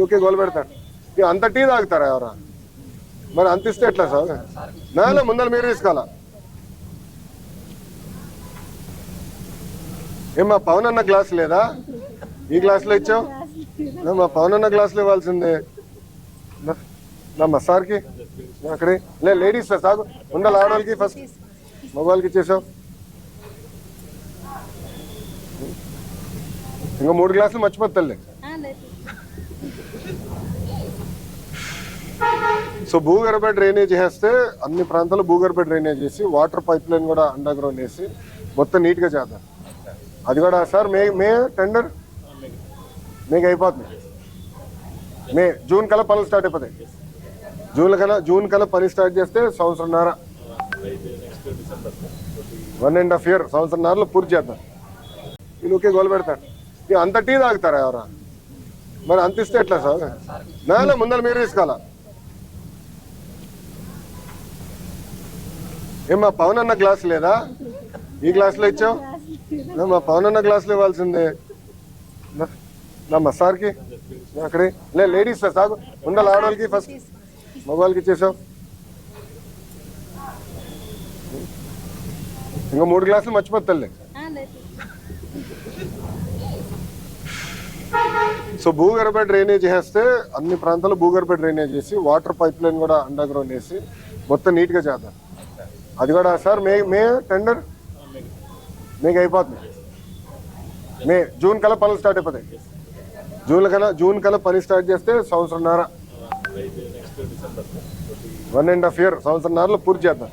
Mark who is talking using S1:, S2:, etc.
S1: ఊకే గోలు పెడతాడు. ఇక అంత టీ తాగుతారా ఎవరా? మరి అంత ఇస్తే ఎట్లా సార్? నాలో ముందర మీరు తీసుకోవాలా? ఏమా పవన్ అన్న గ్లాస్ లేదా? ఈ గ్లాసులో ఇచ్చావు? మా పవన్ అన్న గ్లాసులో ఇవ్వాల్సిందే. మా సార్కి అక్కడే లేడీస్ సాగు ఉండాలి, ఆడవాళ్ళకి ఫస్ట్ మగవాళ్ళకి ఇచ్చేసావు. ఇంకా 3 గ్లాసులు మర్చిపోతాలే. సో భూగర్భ డ్రైనేజ్ చేస్తే అన్ని ప్రాంతాల్లో భూగర్భ డ్రైనేజ్ చేసి వాటర్ పైప్ లైన్ కూడా అండర్ గ్రౌండ్ వేసి మొత్తం నీట్గా చేద్దాం. అది కూడా సార్ మే టెండర్ మీకు అయిపోతుంది. జూన్ కల్లా పనులు స్టార్ట్ అయిపోతాయి. జూన్ కల్లా పని స్టార్ట్ చేస్తే సంవత్సరంన్నర 1.5 year సంవత్సరంన్నరలో పూర్తి చేద్దాం. వీళ్ళకే గోలు పెడతాడు. ఇక అంత టీ తాగుతారా ఎవరా? మరి అంత ఇస్తే ఎట్లా సార్? నాలో ముందర మీరు తీసుకోవాలా? ఏమా పవన్ అన్న గ్లాస్ లేదా? ఈ గ్లాసులో ఇచ్చావు? మా పవన్ అన్న గ్లాసులో ఇవ్వాల్సిందే. మా సార్కి అక్కడే లేడీస్ సాగు ఉండాలి, ఆడవాళ్ళకి ఫస్ట్ మగవాళ్ళకి ఇచ్చేసావు. ఇంకా 3 గ్లాసులు మర్చిపోతాలే. సో భూగర్భ డ్రైనేజ్ చేస్తే అన్ని ప్రాంతాల్లో భూగర్భ డ్రైనేజ్ చేసి వాటర్ పైప్ లైన్ కూడా అండర్ గ్రౌండ్ వేసి మొత్తం నీట్గా చేద్దాం. అది కూడా సార్ మే టెండర్ మీకు అయిపోతుంది. జూన్ కల్లా పనులు స్టార్ట్ అయిపోతాయి. జూన్ కల్లా పని స్టార్ట్ చేస్తే సంవత్సరంన్నర 1.5 year సంవత్సరంన్నరలో పూర్తి చేద్దాం.